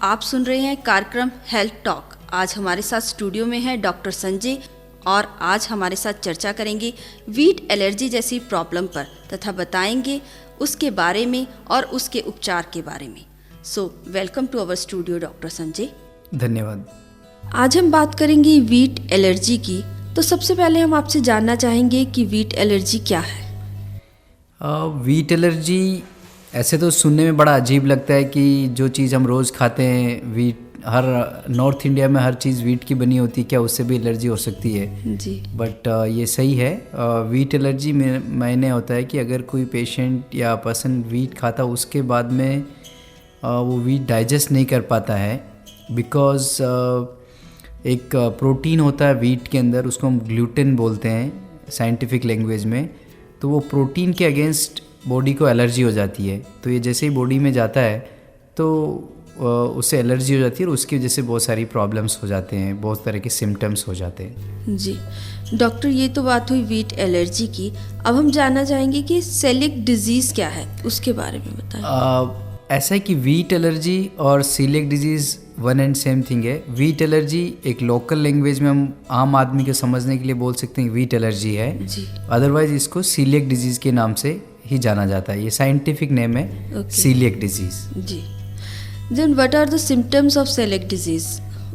आप सुन रहे हैं कार्यक्रम हेल्थ टॉक। आज हमारे साथ स्टूडियो में है डॉक्टर संजय और आज हमारे साथ चर्चा करेंगे वीट एलर्जी जैसी प्रॉब्लम पर तथा बताएंगे उसके बारे में और उसके उपचार के बारे में। So welcome to our studio doctor Sanjay. धन्यवाद। आज हम बात करेंगे वीट एलर्जी की। तो सबसे पहले हम आपसे जानना चाहेंगे कि वीट एलर्जी क्या है। वीट एलर्जी ऐसे तो सुनने में बड़ा अजीब लगता है कि जो चीज़ हम रोज़ खाते हैं वीट, हर नॉर्थ इंडिया में हर चीज़ वीट की बनी होती है, क्या उससे भी एलर्जी हो सकती है? जी। बट ये सही है। वीट एलर्जी में मायने होता है कि अगर कोई पेशेंट या पर्सन वीट खाता उसके बाद में वो वीट डाइजेस्ट नहीं कर पाता है, बिकॉज एक प्रोटीन होता है वीट के अंदर, उसको हम ग्लूटेन बोलते हैं साइंटिफिक लैंग्वेज में। तो वो प्रोटीन के अगेंस्ट बॉडी को एलर्जी हो जाती है। तो ये जैसे ही बॉडी में जाता है तो उससे एलर्जी हो जाती है और उसकी वजह से बहुत सारी प्रॉब्लम्स हो जाते हैं, बहुत तरह के सिम्टम्स हो जाते हैं। जी डॉक्टर, ये तो बात हुई वीट एलर्जी की। अब हम जानना चाहेंगे कि सेलिक डिजीज़ क्या है, उसके बारे में बताएं। ऐसा है कि वीट एलर्जी और celiac disease one and same thing है। वीट एलर्जी एक लोकल लैंग्वेज में हम आम आदमी को समझने के लिए बोल सकते हैं वीट एलर्जी है जी। अदरवाइज इसको सीलिएक डिजीज़ के नाम से ही जाना जाता है। ये साइंटिफिक नेम है सीलिएक डिजीज़। जी। Then what are the symptoms of celiac disease,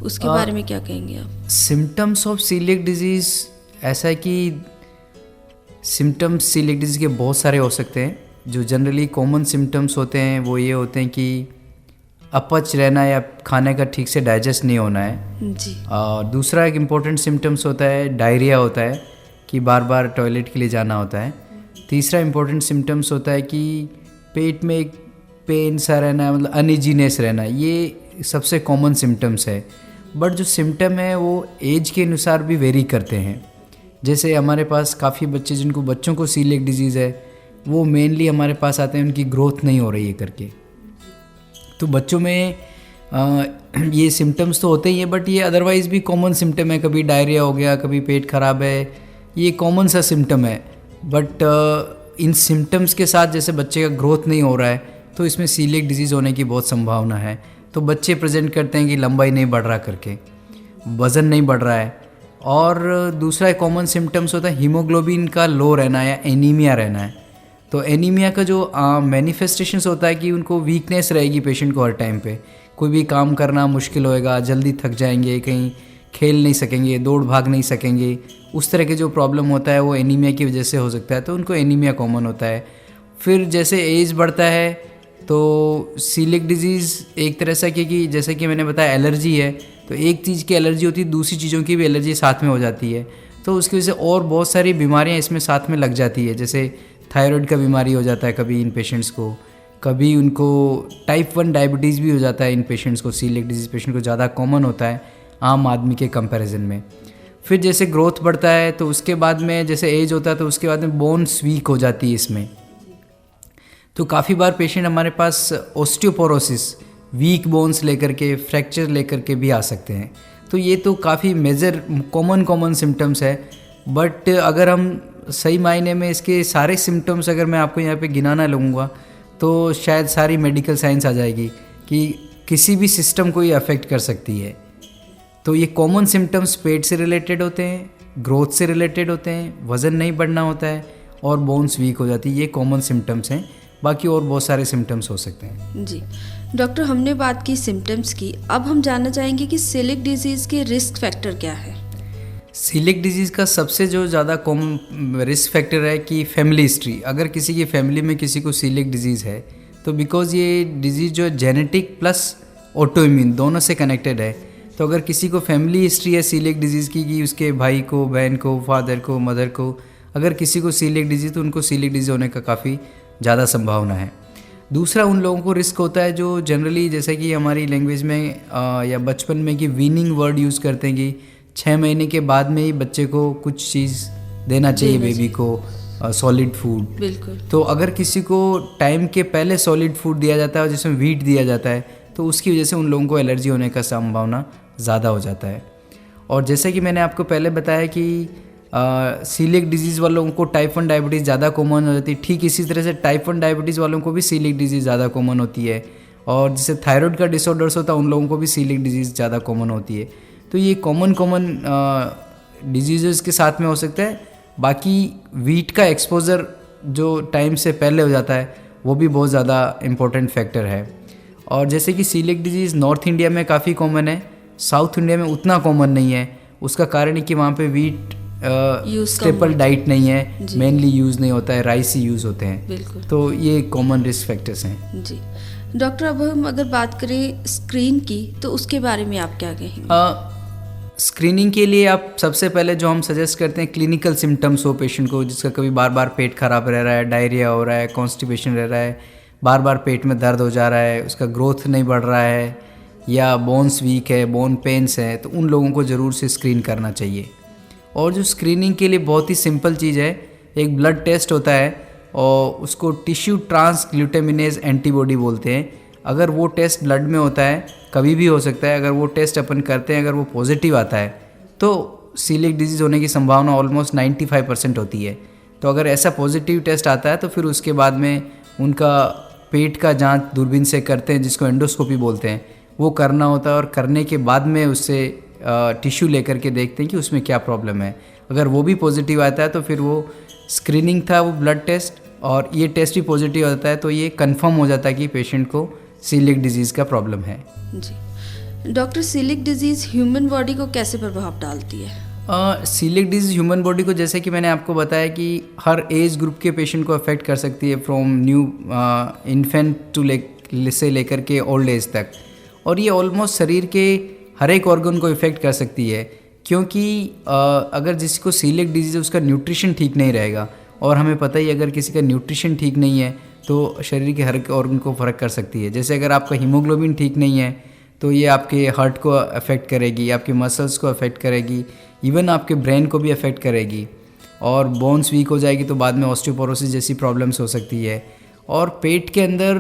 उसके बारे में क्या कहेंगे आप? सिम्टम्स ऑफ सीलिएक डिजीज़ ऐसा है कि सिम्टम्स सीलिएक डिजीज़ के बहुत सारे हो सकते हैं। जो जनरली कॉमन सिम्टम्स होते हैं वो ये होते हैं कि अपच रहना या खाने का ठीक से डाइजेस्ट नहीं होना है। जी। दूसरा एक इम्पोर्टेंट सिम्टम्स होता है डायरिया होता है कि बार बार टॉयलेट के लिए जाना होता है। तीसरा इम्पोर्टेंट सिम्टम्स होता है कि पेट में एक पेन सा रहना, मतलब अनइजीनेस रहना। ये सबसे कॉमन सिम्टम्स है। बट जो सिम्टम है वो एज के अनुसार भी वेरी करते हैं। जैसे हमारे पास काफ़ी बच्चे जिनको बच्चों को सीलिएक डिजीज़ है वो मेनली हमारे पास आते हैं उनकी ग्रोथ नहीं हो रही है करके। तो बच्चों में ये सिम्टम्स तो होते ही हैं, बट ये अदरवाइज़ भी कॉमन सिम्टम है। कभी डायरिया हो गया, कभी पेट ख़राब है, ये कॉमन सा सिम्टम है। बट इन सिम्टम्स के साथ जैसे बच्चे का ग्रोथ नहीं हो रहा है तो इसमें सीलिएक डिजीज़ होने की बहुत संभावना है। तो बच्चे प्रेजेंट करते हैं कि लंबाई नहीं बढ़ रहा करके, वज़न नहीं बढ़ रहा है। और दूसरा कॉमन सिम्टम्स होता है हीमोग्लोबिन का लो रहना या एनीमिया रहना है। तो एनीमिया का जो मैनिफेस्टेशंस होता है कि उनको वीकनेस रहेगी पेशेंट को हर टाइम पे, कोई भी काम करना मुश्किल होएगा, जल्दी थक जाएंगे, कहीं खेल नहीं सकेंगे, दौड़ भाग नहीं सकेंगे। उस तरह के जो प्रॉब्लम होता है वो एनीमिया की वजह से हो सकता है। तो उनको एनीमिया कॉमन होता है। फिर जैसे एज बढ़ता है तो सीलिएक डिजीज़ एक तरह से कि जैसे कि मैंने बताया एलर्जी है, तो एक चीज़ की एलर्जी होती है, दूसरी चीज़ों की भी एलर्जी साथ में हो जाती है। तो उसकी वजह से और बहुत सारी बीमारियाँ इसमें साथ में लग जाती है। जैसे थायराइड का बीमारी हो जाता है कभी इन पेशेंट्स को, कभी उनको टाइप 1 डायबिटीज़ भी हो जाता है इन पेशेंट्स को। सीलिएक डिजीज़ पेशेंट को ज़्यादा कॉमन होता है आम आदमी के कंपैरिजन में। फिर जैसे ग्रोथ बढ़ता है तो उसके बाद में जैसे एज होता है तो उसके बाद में बोन्स वीक हो जाती है इसमें। तो काफ़ी बार पेशेंट हमारे पास ऑस्टियोपोरोसिस, वीक बोन्स लेकर के, फ्रैक्चर लेकर के भी आ सकते हैं। तो ये तो काफ़ी मेजर कॉमन सिम्टम्स है। बट अगर हम सही मायने में इसके सारे सिम्टम्स अगर मैं आपको यहाँ पे गिनाना लगूँगा तो शायद सारी मेडिकल साइंस आ जाएगी कि किसी भी सिस्टम को ये अफेक्ट कर सकती है। तो ये कॉमन सिम्टम्स पेट से रिलेटेड होते हैं, ग्रोथ से रिलेटेड होते हैं, वज़न नहीं बढ़ना होता है और बोन्स वीक हो जाती है। ये कॉमन सिम्टम्स हैं। बाकी और बहुत सारे सिम्टम्स हो सकते हैं। जी डॉक्टर, हमने बात की सिम्टम्स की। अब हम जानना चाहेंगे कि सीलिएक डिजीज़ के रिस्क फैक्टर क्या है। सीलिएक डिजीज़ का सबसे जो ज़्यादा कॉमन रिस्क फैक्टर है कि फैमिली हिस्ट्री। अगर किसी की फैमिली में किसी को सीलिएक डिजीज़ है तो बिकॉज़ ये डिजीज़ जो है जेनेटिक प्लस ऑटो इम्यून दोनों से कनेक्टेड है। तो अगर किसी को फैमिली हिस्ट्री है सीलिएक डिजीज़ की कि उसके भाई को, बहन को, फादर को, मदर को अगर किसी को सीलिएक डिजीज़ तो उनको सीलिएक डिजीज़ होने का काफ़ी ज़्यादा संभावना है। दूसरा उन लोगों को रिस्क होता है जो जनरली जैसे कि हमारी लैंग्वेज में या बचपन में कि वीनिंग वर्ड यूज़ करते हैं कि 6 महीने के बाद में ही बच्चे को कुछ चीज़ देना चाहिए बेबी को, सॉलिड फूड। बिल्कुल। तो अगर किसी को टाइम के पहले सॉलिड फूड दिया जाता है जिसमें वीट दिया जाता है तो उसकी वजह से उन लोगों को एलर्जी होने का संभावना ज़्यादा हो जाता है। और जैसे कि मैंने आपको पहले बताया कि सीलिएक डिजीज़ वालों को टाइप 1 डायबिटीज़ ज़्यादा कॉमन हो जाती है, ठीक इसी तरह से टाइप 1 डायबिटीज़ वालों को भी सीलिएक डिजीज़ ज़्यादा कॉमन होती है। और जैसे थायराइड का डिसऑर्डर्स होता है उन लोगों को भी सीलिक डिजीज़ ज़्यादा कॉमन होती है। तो ये कॉमन डिजीज़ के साथ में हो सकता है। बाकी वीट का एक्सपोज़र जो टाइम से पहले हो जाता है वो भी बहुत ज़्यादा इम्पोर्टेंट फैक्टर है। और जैसे कि सीलिक डिजीज़ नॉर्थ इंडिया में काफ़ी कॉमन है, साउथ इंडिया में उतना कॉमन नहीं है। उसका कारण है कि वहाँ पे वीट स्टेपल डाइट नहीं है, मेनली यूज़ नहीं होता है, राइस ही यूज़ होते हैं। बिल्कुल। तो ये कॉमन रिस्क फैक्टर्स हैं। जी डॉक्टर, अब हम अगर बात करें स्क्रीन की तो उसके बारे में आप क्या कहेंगे? स्क्रीनिंग के लिए आप सबसे पहले जो हम सजेस्ट करते हैं, क्लिनिकल सिम्टम्स हो पेशेंट को, जिसका कभी बार बार पेट खराब रह रहा है, डायरिया हो रहा है, कॉन्स्टिपेशन रह रहा है, बार बार पेट में दर्द हो जा रहा है, उसका ग्रोथ नहीं बढ़ रहा है, या बोन्स वीक है, बोन पेन्स है, तो उन लोगों को ज़रूर से स्क्रीन करना चाहिए। और जो स्क्रीनिंग के लिए बहुत ही सिंपल चीज़ है, एक ब्लड टेस्ट होता है और उसको टिश्यू ट्रांसग्लूटामिनेज एंटीबॉडी बोलते हैं। अगर वो टेस्ट ब्लड में होता है, कभी भी हो सकता है, अगर वो टेस्ट अपन करते हैं, अगर वो पॉजिटिव आता है तो सीलिक डिजीज़ होने की संभावना ऑलमोस्ट 95% होती है। तो अगर ऐसा पॉजिटिव टेस्ट आता है तो फिर उसके बाद में उनका पेट का जांच दूरबीन से करते हैं, जिसको एंडोस्कोपी बोलते हैं, वो करना होता है। और करने के बाद में उससे टिश्यू लेकर के देखते हैं कि उसमें क्या प्रॉब्लम है। अगर वो भी पॉजिटिव आता है तो फिर वो स्क्रीनिंग था, वो ब्लड टेस्ट, और ये टेस्ट भी पॉजिटिव आता है तो ये कंफर्म हो जाता है कि पेशेंट को सीलिक डिजीज़ का प्रॉब्लम है। जी doctor, coeliac disease human body को कैसे प्रभाव डालती है? सीलिक डिजीज़ ह्यूमन बॉडी को, जैसे कि मैंने आपको बताया कि हर एज ग्रुप के पेशेंट को अफेक्ट कर सकती है, फ्रॉम न्यू इन्फेंट टू से लेकर के ओल्ड एज तक। और ये ऑलमोस्ट शरीर के हर एक ऑर्गन को इफ़ेक्ट कर सकती है, क्योंकि अगर जिसको सीलिक डिजीज़ है उसका न्यूट्रिशन ठीक नहीं रहेगा, और हमें पता ही अगर किसी का न्यूट्रिशन ठीक नहीं है तो शरीर के हर एक ऑर्गन को फ़र्क कर सकती है। जैसे अगर आपका हीमोग्लोबिन ठीक नहीं है तो ये आपके हार्ट को अफेक्ट करेगी, आपके मसल्स को अफेक्ट करेगी, इवन आपके ब्रेन को भी अफेक्ट करेगी। और बोन्स वीक हो जाएगी तो बाद में ऑस्टियोपोरोसिस जैसी प्रॉब्लम्स हो सकती है। और पेट के अंदर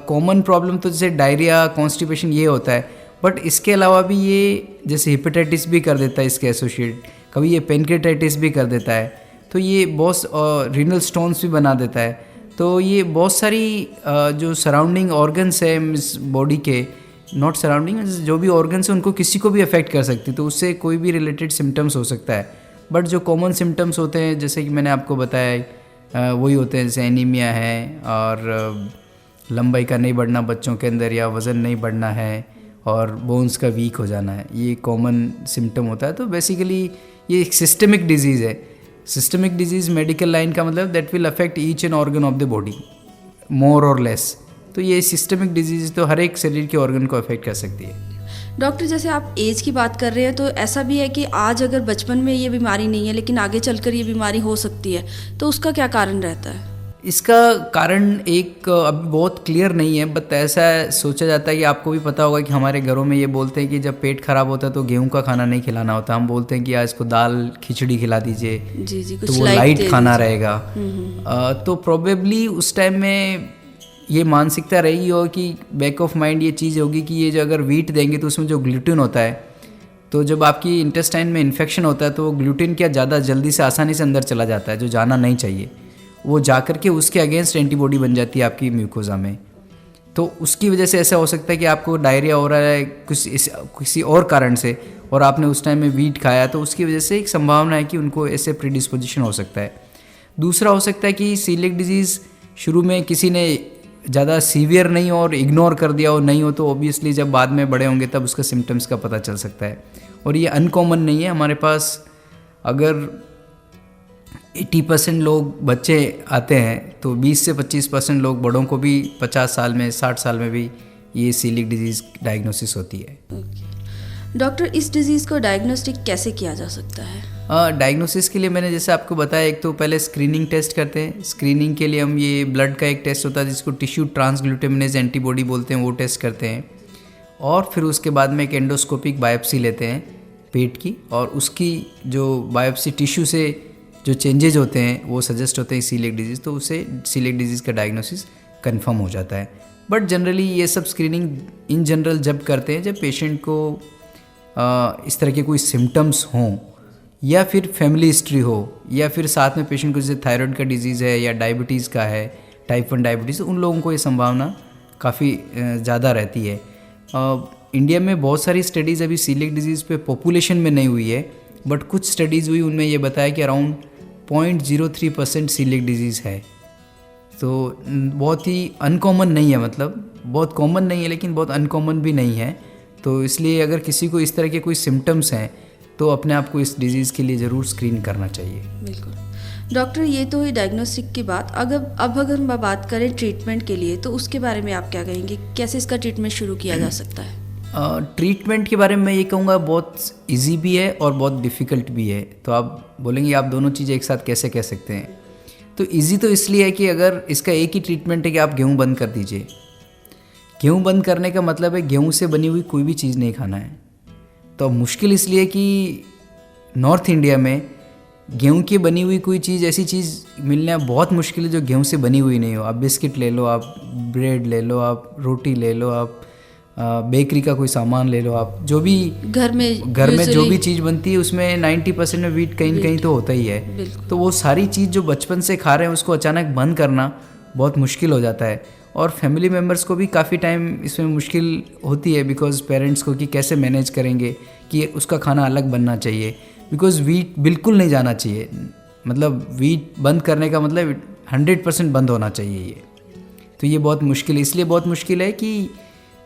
कॉमन प्रॉब्लम तो जैसे डायरिया, कॉन्स्टिपेशन ये होता है, बट इसके अलावा भी ये जैसे हेपेटाइटिस भी कर देता है इसके एसोसिएट, कभी ये पेनक्रेटाइटिस भी कर देता है, तो ये बहुत रीनल स्टोन्स भी बना देता है। तो ये बहुत सारी जो सराउंडिंग ऑर्गन्स है इस बॉडी के, नॉट सराउंडिंग, जो भी ऑर्गन्स है उनको किसी को भी अफेक्ट कर सकती है, तो उससे कोई भी रिलेटेड सिम्टम्स हो सकता है। बट जो कॉमन सिम्टम्स होते हैं जैसे कि मैंने आपको बताया वही होते हैं, जैसे एनीमिया है, और लंबाई का नहीं बढ़ना बच्चों के अंदर, या वज़न नहीं बढ़ना है, और बोन्स का वीक हो जाना है, ये कॉमन सिम्टम होता है। तो बेसिकली ये एक सिस्टमिक डिजीज़ है। सिस्टमिक डिजीज़ मेडिकल लाइन का मतलब that will affect each and organ of the body more और लेस। तो ये सिस्टमिक डिजीज़ तो हर एक शरीर के ऑर्गन को अफेक्ट कर सकती है। डॉक्टर, जैसे आप एज की बात कर रहे हैं, तो ऐसा भी है कि आज अगर बचपन में ये बीमारी नहीं है लेकिन आगे चलकर ये बीमारी हो सकती है, तो उसका क्या कारण रहता है? इसका कारण एक अभी बहुत क्लियर नहीं है, बट ऐसा सोचा जाता है कि आपको भी पता होगा कि हमारे घरों में ये बोलते हैं कि जब पेट खराब होता है तो गेहूं का खाना नहीं खिलाना होता, हम बोलते हैं कि आज इसको दाल खिचड़ी खिला दीजिए, जी, तो वो लाइट खाना रहेगा। तो प्रोबेबली उस टाइम में ये मानसिकता रही हो कि बैक ऑफ माइंड ये चीज़ होगी कि ये जो अगर वीट देंगे तो उसमें जो ग्लूटेन होता है, तो जब आपकी इंटेस्टाइन में इन्फेक्शन होता है तो वो ग्लूटेन क्या ज़्यादा जल्दी से आसानी से अंदर चला जाता है, जो जाना नहीं चाहिए, वो जाकर के उसके अगेंस्ट एंटीबॉडी बन जाती है आपकी म्यूकोजा में। तो उसकी वजह से ऐसा हो सकता है कि आपको डायरिया हो रहा है किसी और कारण से, और आपने उस टाइम में वीट खाया, तो उसकी वजह से एक संभावना है कि उनको ऐसे प्रीडिस्पोजिशन हो सकता है। दूसरा हो सकता है कि सीलिक डिजीज़ शुरू में किसी ने ज़्यादा सीवियर नहीं हो और इग्नोर कर दिया हो, नहीं हो, तो ऑब्वियसली जब बाद में बड़े होंगे तब उसका सिम्टम्स का पता चल सकता है। और ये अनकॉमन नहीं है, हमारे पास अगर 80% लोग बच्चे आते हैं तो 20 से 25% लोग बड़ों को भी 50 साल में 60 साल में भी ये सीलिक डिजीज़ डायग्नोसिस होती है। डॉक्टर, इस डिजीज़ को डायग्नोस्टिक कैसे किया जा सकता है? डायग्नोसिस के लिए मैंने जैसे आपको बताया, एक तो पहले स्क्रीनिंग टेस्ट करते हैं। स्क्रीनिंग के लिए हम ये ब्लड का एक टेस्ट होता है जिसको टिश्यू ट्रांसग्लूटामिनेज एंटीबॉडी बोलते हैं, वो टेस्ट करते हैं। और फिर उसके बाद में एक एंडोस्कोपिक बायोप्सी लेते हैं पेट की, और उसकी जो बायोप्सी टिश्यू से जो चेंजेज होते हैं वो सजेस्ट होते हैं सीलिक डिजीज़, तो उससे सीलिक डिजीज़ का डायग्नोसिस कंफर्म हो जाता है। बट जनरली ये सब स्क्रीनिंग इन जनरल जब करते हैं जब पेशेंट को इस तरह के कोई सिम्टम्स हों, या फिर फैमिली हिस्ट्री हो, या फिर साथ में पेशेंट को जैसे थायराइड का डिजीज़ है या डायबिटीज़ का है, टाइप 1 डायबिटीज़, उन लोगों को ये संभावना काफ़ी ज़्यादा रहती है। इंडिया में बहुत सारी स्टडीज़ अभी सीलिएक डिजीज़ पे पॉपुलेशन में नहीं हुई है, बट कुछ स्टडीज़ हुई, उनमें ये बताया कि अराउंड 0.03% सीलिएक डिजीज़ है। तो बहुत ही अनकॉमन नहीं है, मतलब बहुत कॉमन नहीं है लेकिन बहुत अनकॉमन भी नहीं है। तो इसलिए अगर किसी को इस तरह के कोई सिम्टम्स हैं तो अपने आप को इस डिजीज़ के लिए ज़रूर स्क्रीन करना चाहिए। बिल्कुल डॉक्टर, ये तो हुई डायग्नोस्टिक की बात। अगर हम बात करें ट्रीटमेंट के लिए, तो उसके बारे में आप क्या कहेंगे, कैसे इसका ट्रीटमेंट शुरू किया जा सकता है? ट्रीटमेंट के बारे में मैं ये कहूँगा बहुत इजी भी है और बहुत डिफ़िकल्ट भी है। तो आप बोलेंगे आप दोनों चीज़ें एक साथ कैसे कह सकते हैं? तो इजी तो इसलिए है कि अगर इसका एक ही ट्रीटमेंट है कि आप गेहूँ बंद कर दीजिए। गेहूँ बंद करने का मतलब है गेहूँ से बनी हुई कोई भी चीज़ नहीं खाना है। तो अब मुश्किल इसलिए कि नॉर्थ इंडिया में गेहूँ की बनी हुई कोई चीज़, ऐसी चीज़ मिलना बहुत मुश्किल है जो गेहूँ से बनी हुई नहीं हो। आप बिस्किट ले लो, आप ब्रेड ले लो, आप रोटी ले लो, आप बेकरी का कोई सामान ले लो, आप जो भी घर में जो भी चीज़ बनती है उसमें 90% में वीट कहीं न कहीं तो होता ही है। तो वो सारी चीज़ जो बचपन से खा रहे हैं उसको अचानक बंद करना बहुत मुश्किल हो जाता है। और फैमिली मेम्बर्स को भी काफ़ी टाइम इसमें मुश्किल होती है, बिकॉज़ पेरेंट्स को कि कैसे मैनेज करेंगे कि उसका खाना अलग बनना चाहिए, बिकॉज़ वीट बिल्कुल नहीं जाना चाहिए। मतलब वीट बंद करने का मतलब 100% बंद होना चाहिए ये। तो ये बहुत मुश्किल है, इसलिए बहुत मुश्किल है कि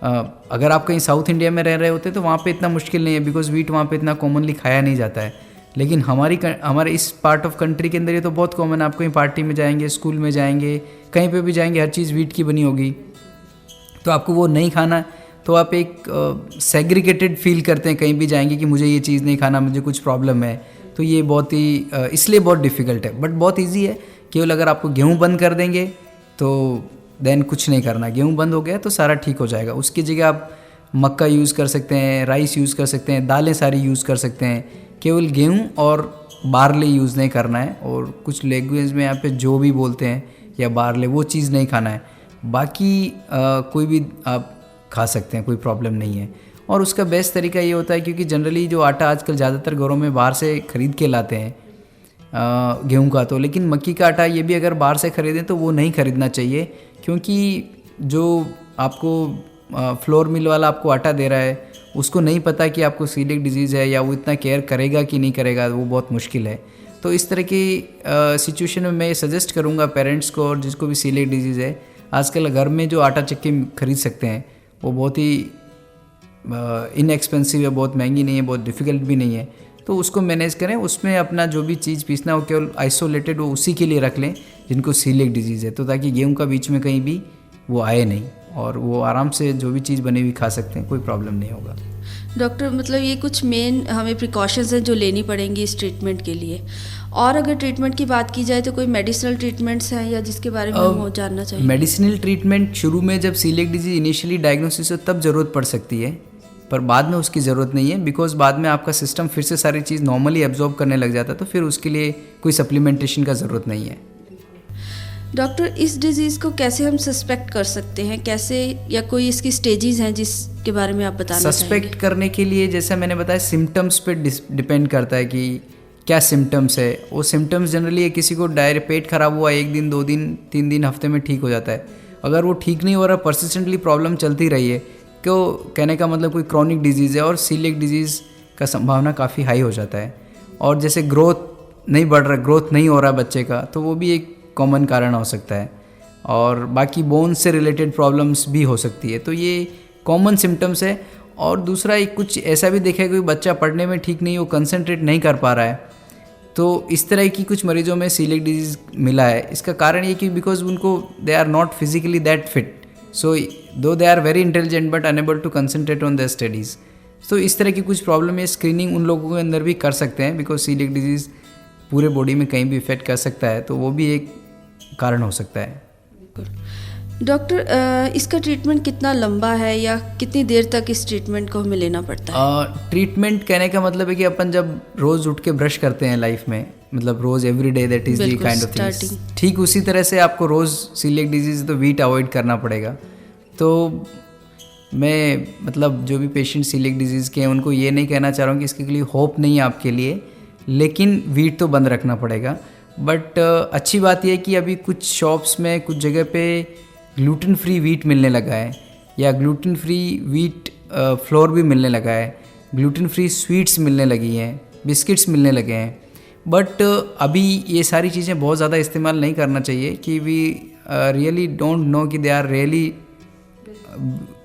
अगर आप कहीं साउथ इंडिया में रह रहे होते तो वहाँ पे इतना मुश्किल नहीं है, बिकॉज़ वीट वहाँ पे इतना कॉमनली खाया नहीं जाता है। लेकिन हमारे इस पार्ट ऑफ कंट्री के अंदर ये तो बहुत कॉमन है। आप कहीं पार्टी में जाएंगे, स्कूल में जाएंगे, कहीं पे भी जाएंगे, हर चीज़ वीट की बनी होगी। तो आपको वो नहीं खाना, तो आप एक सेग्रीगेटेड फील करते हैं कहीं भी जाएंगे कि मुझे ये चीज़ नहीं खाना, मुझे कुछ प्रॉब्लम है। तो ये बहुत ही इसलिए बहुत डिफ़िकल्ट है, बट बहुत ईजी है। केवल अगर आपको गेहूँ बंद कर देंगे तो देन कुछ नहीं करना। गेहूँ बंद हो गया तो सारा ठीक हो जाएगा। उसकी जगह आप मक्का यूज़ कर सकते हैं, राइस यूज़ कर सकते हैं, दालें सारी यूज़ कर सकते हैं। केवल गेहूँ और बारले यूज़ नहीं करना है, और कुछ लैंग्वेज में यहाँ पे जो भी बोलते हैं या बारले, वो चीज़ नहीं खाना है। बाकी कोई भी आप खा सकते हैं, कोई प्रॉब्लम नहीं है। और उसका बेस्ट तरीका ये होता है, क्योंकि जनरली जो आटा आजकल ज़्यादातर घरों में बाहर से ख़रीद के लाते हैं गेहूं का, तो लेकिन मक्की का आटा ये भी अगर बाहर से ख़रीदें तो वो नहीं ख़रीदना चाहिए, क्योंकि जो आपको फ्लोर मिल वाला आपको आटा दे रहा है उसको नहीं पता कि आपको सीलिएक डिजीज़ है या वो इतना केयर करेगा कि नहीं करेगा, वो बहुत मुश्किल है। तो इस तरह की सिचुएशन में मैं सजेस्ट करूँगा पेरेंट्स को, और जिसको भी सीलिएक डिजीज़ है, आजकल घर में जो आटा चक्की खरीद सकते हैं वो बहुत ही इनएक्सपेंसिव है, बहुत महंगी नहीं है, बहुत डिफ़िकल्ट भी नहीं है। तो उसको मैनेज करें, उसमें अपना जो भी चीज़ पीसना हो केवल आइसोलेटेड वो उसी के लिए रख लें जिनको सीलिएक डिजीज़ है, तो ताकि गेहूं का बीच में कहीं भी वो आए नहीं, और वो आराम से जो भी चीज़ बनी हुई खा सकते हैं, कोई प्रॉब्लम नहीं होगा। डॉक्टर, मतलब ये कुछ मेन हमें प्रिकॉशंस हैं जो लेनी पड़ेंगी इस ट्रीटमेंट के लिए। और अगर ट्रीटमेंट की बात की जाए तो कोई मेडिसिनल ट्रीटमेंट्स हैं या जिसके बारे में हम जानना चाहिए? मेडिसिनल ट्रीटमेंट शुरू में जब सीलिएक डिजीज़ इनिशियली डायग्नोसिस हो तब ज़रूरत पड़ सकती है, पर बाद में उसकी ज़रूरत नहीं है, बिकॉज़ बाद में आपका सिस्टम फिर से सारी चीज़ नॉर्मली एब्जॉर्ब करने लग जाता है, तो फिर उसके लिए कोई सप्लीमेंटेशन का ज़रूरत नहीं है। डॉक्टर, इस डिज़ीज़ को कैसे हम सस्पेक्ट कर सकते हैं, कैसे, या कोई इसकी स्टेजेस हैं जिसके बारे में आप बताना चाहेंगे? सस्पेक्ट करने के लिए जैसा मैंने बताया सिम्टम्स पे डिपेंड करता है कि क्या सिम्टम्स है। वो सिम्टम्स जनरली किसी को पेट खराब हुआ 1 दिन 2 दिन 3 दिन हफ्ते में ठीक हो जाता है। अगर वो ठीक नहीं हो रहा, परसिस्टेंटली प्रॉब्लम चलती रही है, तो कहने का मतलब कोई क्रॉनिक डिजीज़ है, और सीलिएक डिजीज़ का संभावना काफ़ी हाई हो जाता है। और जैसे ग्रोथ नहीं बढ़ रहा, ग्रोथ नहीं हो रहा बच्चे का, तो वो भी एक कॉमन कारण हो सकता है। और बाकी बोन्स से रिलेटेड प्रॉब्लम्स भी हो सकती है। तो ये कॉमन सिम्टम्स है। और दूसरा एक कुछ ऐसा भी देखा है, कोई बच्चा पढ़ने में ठीक नहीं, वो कंसंट्रेट नहीं कर पा रहा है, तो इस तरह की कुछ मरीजों में सीलिएक डिजीज़ मिला है। इसका कारण ये कि बिकॉज उनको they are not physically that fit, so though they are very intelligent but unable to concentrate on their studies. तो इस तरह की कुछ प्रॉब्लम है, स्क्रीनिंग उन लोगों के अंदर भी कर सकते हैं, बिकॉज सीलिएक डिजीज़ पूरे बॉडी में कहीं भी इफेक्ट कर सकता है, तो वो भी एक कारण हो सकता है। डॉक्टर, इसका ट्रीटमेंट कितना लंबा है या कितनी देर तक इस ट्रीटमेंट को हमें लेना पड़ता है? ट्रीटमेंट कहने का मतलब है कि अपन जब रोज़ उठ के ब्रश करते हैं लाइफ में, मतलब रोज़ every day, that is the kind of things, ठीक उसी तरह से आपको रोज़ सीलिएक डिजीज़ तो वीट अवॉइड करना पड़ेगा। तो मैं मतलब जो भी पेशेंट सीलिएक डिजीज़ के हैं उनको ये नहीं कहना चाह रहा हूँ कि इसके लिए होप नहीं है आपके लिए, लेकिन वीट तो बंद रखना पड़ेगा। बट अच्छी बात यह है कि अभी कुछ शॉप्स में, कुछ जगह पे ग्लूटेन फ्री वीट मिलने लगा है, या ग्लूटेन फ्री वीट फ्लोर भी मिलने लगा है, ग्लूटेन फ्री स्वीट्स मिलने लगी हैं, बिस्किट्स मिलने लगे हैं। बट अभी ये सारी चीज़ें बहुत ज़्यादा इस्तेमाल नहीं करना चाहिए कि वी रियली डोंट नो कि दे आर रियली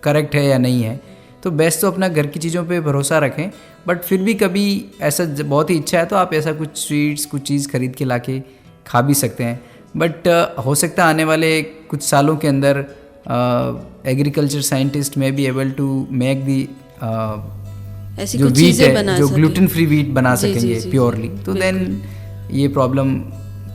करेक्ट है या नहीं है। तो बेस्ट तो अपना घर की चीज़ों पे भरोसा रखें, बट फिर भी कभी ऐसा बहुत ही इच्छा है तो आप ऐसा कुछ स्वीट्स कुछ चीज़ खरीद के लाके खा भी सकते हैं। बट हो सकता है आने वाले कुछ सालों के अंदर एग्रीकल्चर साइंटिस्ट में be able to make the ऐसी जो कुछ वीट चीज़ें है बना जो सकें। ग्लूटेन फ्री वीट बना जी, जी, सकेंगे जी, प्योरली, तो बिल्कुल। देन ये प्रॉब्लम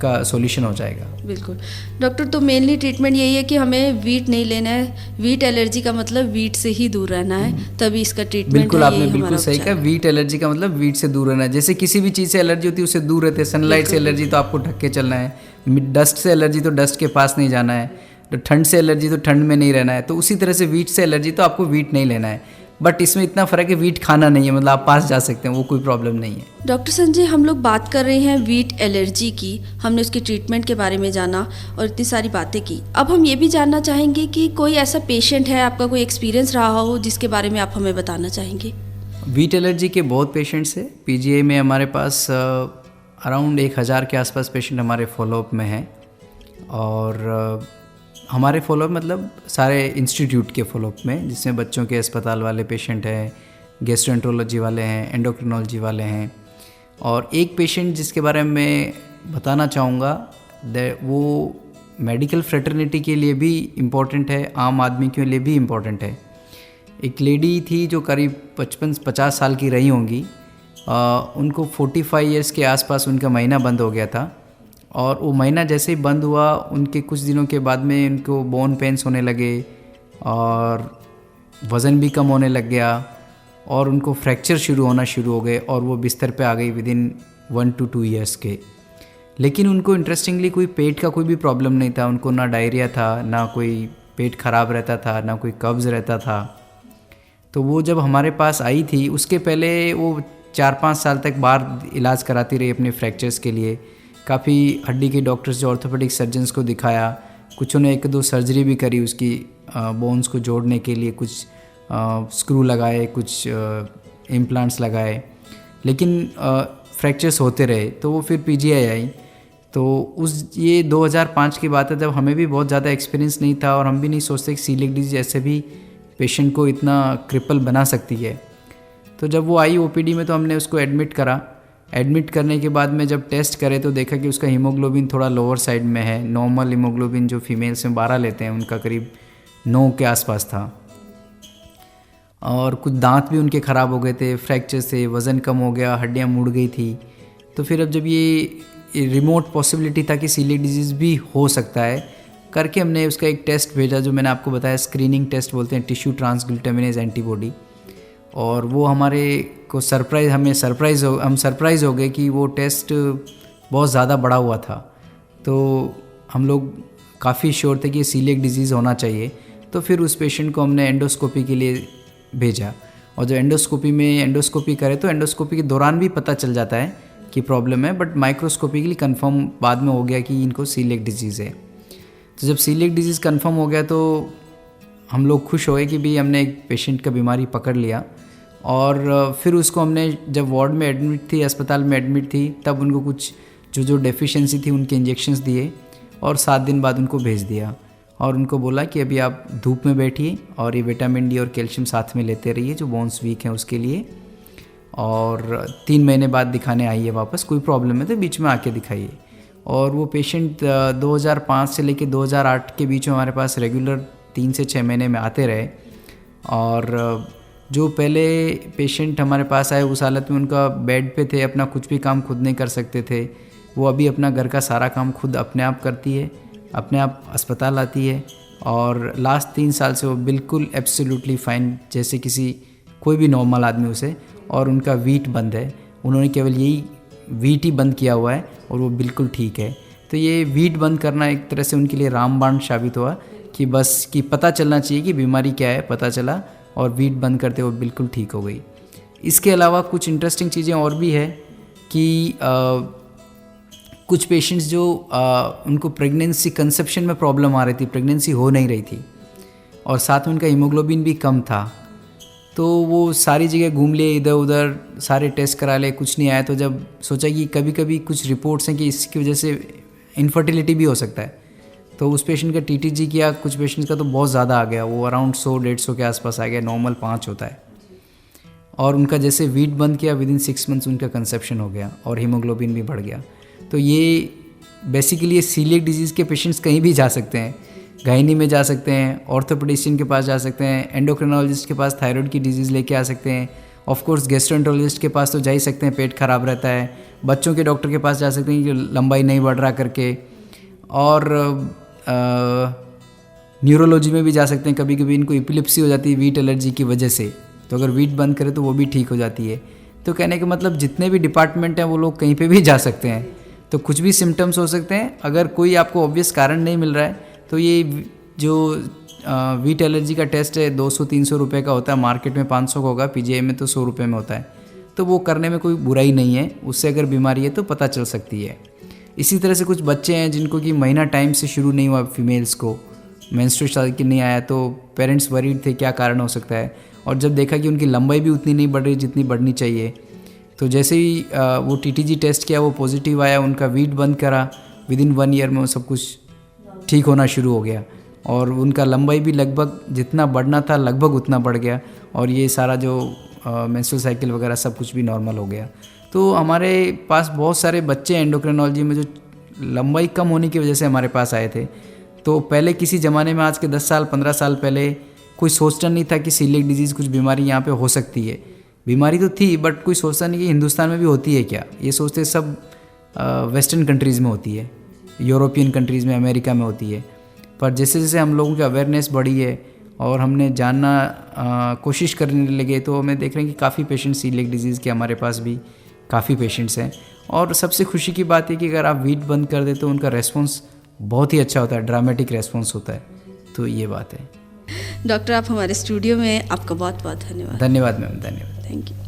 का सॉल्यूशन हो जाएगा। बिल्कुल डॉक्टर, तो मेनली ट्रीटमेंट यही है कि हमें वीट नहीं लेना है। वीट एलर्जी का मतलब वीट से ही दूर रहना है, तभी इसका ट्रीटमेंट बिल्कुल है, आपने यही बिल्कुल हमारा सही उपचार कहा। वीट एलर्जी का मतलब वीट से दूर रहना है। जैसे किसी भी चीज़ से एलर्जी होती है उससे दूर रहते हैं। सनलाइट से एलर्जी तो आपको ढक के चलना है, डस्ट से एलर्जी तो डस्ट के पास नहीं जाना है, तो ठंड से एलर्जी तो ठंड में नहीं रहना है। तो उसी तरह से वीट से एलर्जी तो आपको वीट नहीं लेना है। बट इसमें इतना फ़र्क है, वीट खाना नहीं है, मतलब आप पास जा सकते हैं, वो कोई प्रॉब्लम नहीं है। डॉक्टर संजय, हम लोग बात कर रहे हैं वीट एलर्जी की, हमने उसके ट्रीटमेंट के बारे में जाना और इतनी सारी बातें की। अब हम ये भी जानना चाहेंगे कि कोई ऐसा पेशेंट है, आपका कोई एक्सपीरियंस रहा हो जिसके बारे में आप हमें बताना चाहेंगे। वीट एलर्जी के बहुत पेशेंट्स हैं। पीजीआई में हमारे पास अराउंड 1000 के आसपास पेशेंट हमारे फॉलोअप में हैं। और हमारे फॉलोअप मतलब सारे इंस्टीट्यूट के फॉलोअप में, जिसमें बच्चों के अस्पताल वाले पेशेंट हैं, गैस्ट्रोएंटरोलॉजी वाले हैं, एंडोक्रिनोलॉजी वाले हैं। और एक पेशेंट जिसके बारे में मैं बताना चाहूँगा, वो मेडिकल फ्रेटर्निटी के लिए भी इम्पॉर्टेंट है, आम आदमी के लिए भी इम्पॉर्टेंट है। एक लेडी थी जो करीब 55-50 साल की रही होंगी। उनको 45 ईयर्स के आसपास उनका महीना बंद हो गया था। और वो महीना जैसे ही बंद हुआ, उनके कुछ दिनों के बाद में उनको बोन पेन्स होने लगे और वज़न भी कम होने लग गया और उनको फ्रैक्चर शुरू हो गए और वो बिस्तर पे आ गई विदिन 1 to 2 ईयर्स के। लेकिन उनको इंटरेस्टिंगली कोई पेट का कोई भी प्रॉब्लम नहीं था। उनको ना डायरिया था, ना कोई पेट ख़राब रहता था, ना कोई कब्ज़ रहता था। तो वो जब हमारे पास आई थी, उसके पहले वो 4-5 साल तक बाहर इलाज कराती रही अपने फ्रैक्चर्स के लिए। काफ़ी हड्डी के डॉक्टर्स जो ऑर्थोपेडिक सर्जन्स को दिखाया, कुछ उन्हें 1-2 सर्जरी भी करी उसकी बोन्स को जोड़ने के लिए, कुछ स्क्रू लगाए, कुछ इम्प्लांट्स लगाए, लेकिन फ्रैक्चर्स होते रहे। तो वो फिर पीजीआई आई। तो ये 2005 की बात है, जब हमें भी बहुत ज़्यादा एक्सपीरियंस नहीं था और हम भी नहीं सोचते कि सीलिएक डिजीज ऐसे भी पेशेंट को इतना क्रिपल बना सकती है। तो जब वो आई ओपीडी में तो हमने उसको एडमिट करा। एडमिट करने के बाद में जब टेस्ट करे तो देखा कि उसका हीमोग्लोबिन थोड़ा लोअर साइड में है। नॉर्मल हीमोग्लोबिन जो फीमेल्स में 12 लेते हैं, उनका करीब 9 के आसपास था। और कुछ दांत भी उनके ख़राब हो गए थे फ्रैक्चर से, वज़न कम हो गया, हड्डियाँ मुड़ गई थी। तो फिर अब जब ये रिमोट पॉसिबिलिटी था कि सीलिएक डिजीज़ भी हो सकता है करके, हमने उसका एक टेस्ट भेजा जो मैंने आपको बताया, स्क्रीनिंग टेस्ट बोलते हैं, टिश्यू ट्रांसग्लूटामिनेज एंटीबॉडी। और वो हमारे को हम सरप्राइज़ हो गए कि वो टेस्ट बहुत ज़्यादा बढ़ा हुआ था। तो हम लोग काफ़ी श्योर थे कि सीलिएक डिजीज़ होना चाहिए। तो फिर उस पेशेंट को हमने एंडोस्कोपी के लिए भेजा। और जो एंडोस्कोपी करे तो एंडोस्कोपी के दौरान भी पता चल जाता है कि प्रॉब्लम है, बट माइक्रोस्कोपिकली कंफर्म बाद में हो गया कि इनको सीलिएक डिजीज़ है। तो जब सीलिएक डिजीज़ कंफर्म हो गया तो हम लोग खुश हो गए कि भाई हमने एक पेशेंट का बीमारी पकड़ लिया। और फिर उसको हमने जब वार्ड में एडमिट थी, अस्पताल में एडमिट थी, तब उनको कुछ जो डेफिशिएंसी थी उनके इंजेक्शंस दिए और 7 दिन बाद उनको भेज दिया और उनको बोला कि अभी आप धूप में बैठिए और ये विटामिन डी और कैल्शियम साथ में लेते रहिए जो बोन्स वीक हैं उसके लिए, और 3 महीने बाद दिखाने आइए वापस, कोई प्रॉब्लम है तो बीच में आके दिखाइए। और वो पेशेंट 2005 से लेके 2008 के बीच में हमारे पास रेगुलर 3 से 6 महीने में आते रहे। और जो पहले पेशेंट हमारे पास आए उस हालत में उनका बेड पे थे, अपना कुछ भी काम खुद नहीं कर सकते थे, वो अभी अपना घर का सारा काम खुद अपने आप करती है, अपने आप अस्पताल आती है। और लास्ट 3 साल से वो बिल्कुल एब्सोल्युटली फाइन, जैसे कोई भी नॉर्मल आदमी उसे। और उनका वीट बंद है, उन्होंने केवल यही वीट ही बंद किया हुआ है और वो बिल्कुल ठीक है। तो ये वीट बंद करना एक तरह से उनके लिए रामबाण साबित हुआ कि बस कि पता चलना चाहिए कि बीमारी क्या है, पता चला और वीट बंद करते वो बिल्कुल ठीक हो गई। इसके अलावा कुछ इंटरेस्टिंग चीज़ें और भी है कि कुछ पेशेंट्स जो उनको प्रेगनेंसी कंसेप्शन में प्रॉब्लम आ रही थी, प्रेगनेंसी हो नहीं रही थी और साथ में उनका हीमोग्लोबिन भी कम था, तो वो सारी जगह घूम लिए, इधर उधर सारे टेस्ट करा ले, कुछ नहीं आया। तो जब सोचा कि कभी कभी कुछ रिपोर्ट्स हैं कि इसकी वजह से इनफर्टिलिटी भी हो सकता है, तो उस पेशेंट का टीटीजी किया। कुछ पेशेंट्स का तो बहुत ज़्यादा आ गया, वो अराउंड 100-150 के आसपास आ गया, नॉर्मल 5 होता है। और उनका जैसे वीट बंद किया, विद इन 6 मंथ्स उनका कंसेप्शन हो गया और हीमोग्लोबिन भी बढ़ गया। तो ये बेसिकली ये सीलिएक डिजीज़ के पेशेंट्स कहीं भी जा सकते हैं, गायनी में जा सकते हैं, ऑर्थोपेडिशियन के पास जा सकते हैं, एंडोक्रिनोलॉजिस्ट के पास थायराइड की डिजीज़ लेके आ सकते हैं, ऑफ कोर्स गैस्ट्रोएंटरोलॉजिस्ट के पास तो जा ही सकते हैं, पेट खराब रहता है, बच्चों के डॉक्टर के पास जा सकते हैं कि लंबाई नहीं बढ़ रहा करके, और न्यूरोलॉजी में भी जा सकते हैं। कभी कभी इनको एपिलेप्सी हो जाती है वीट एलर्जी की वजह से, तो अगर वीट बंद करें तो वो भी ठीक हो जाती है। तो कहने का मतलब जितने भी डिपार्टमेंट हैं वो लोग कहीं पे भी जा सकते हैं, तो कुछ भी सिम्टम्स हो सकते हैं। अगर कोई आपको ऑब्वियस कारण नहीं मिल रहा है तो ये जो वीट एलर्जी का टेस्ट है 200-300 रुपये का होता है, मार्केट में 500 का होगा, पीजीआई में तो 100 रुपये में होता है, तो वो करने में कोई बुराई नहीं है। उससे अगर बीमारी है तो पता चल सकती है। इसी तरह से कुछ बच्चे हैं जिनको कि महीना टाइम से शुरू नहीं हुआ, फीमेल्स को मेंस्ट्रुअल साइकिल नहीं आया, तो पेरेंट्स वरीड थे क्या कारण हो सकता है, और जब देखा कि उनकी लंबाई भी उतनी नहीं बढ़ रही जितनी बढ़नी चाहिए, तो जैसे ही वो टीटीजी टेस्ट किया, वो पॉजिटिव आया, उनका वीट बंद करा, विद इन 1 ईयर में वो सब कुछ ठीक होना शुरू हो गया और उनका लंबाई भी लगभग जितना बढ़ना था लगभग उतना बढ़ गया, और ये सारा जो मेंस्ट्रुअल साइकिल वगैरह सब कुछ भी नॉर्मल हो गया। तो हमारे पास बहुत सारे बच्चे एंडोक्रिनोलॉजी में जो लंबाई कम होने की वजह से हमारे पास आए थे। तो पहले किसी ज़माने में, आज के 10 साल 15 साल पहले कोई सोचता नहीं था कि सीलिएक डिजीज़ कुछ बीमारी यहाँ पे हो सकती है। बीमारी तो थी बट कोई सोचता नहीं कि हिंदुस्तान में भी होती है क्या। ये सोचते सब वेस्टर्न कंट्रीज़ में होती है, यूरोपियन कंट्रीज़ में, अमेरिका में होती है। पर जैसे जैसे हम लोगों की अवेयरनेस बढ़ी है और हमने जानना कोशिश करने लगे, तो हमें देख रहे हैं कि काफ़ी पेशेंट सीलिएक डिजीज़ के हमारे पास भी काफ़ी पेशेंट्स हैं। और सबसे खुशी की बात है कि अगर आप वीट बंद कर दे तो उनका रेस्पॉन्स बहुत ही अच्छा होता है, ड्रामेटिक रेस्पॉन्स होता है। तो ये बात है। डॉक्टर, आप हमारे स्टूडियो में, आपका बहुत बहुत धन्यवाद। धन्यवाद मैम, धन्यवाद। Thank you.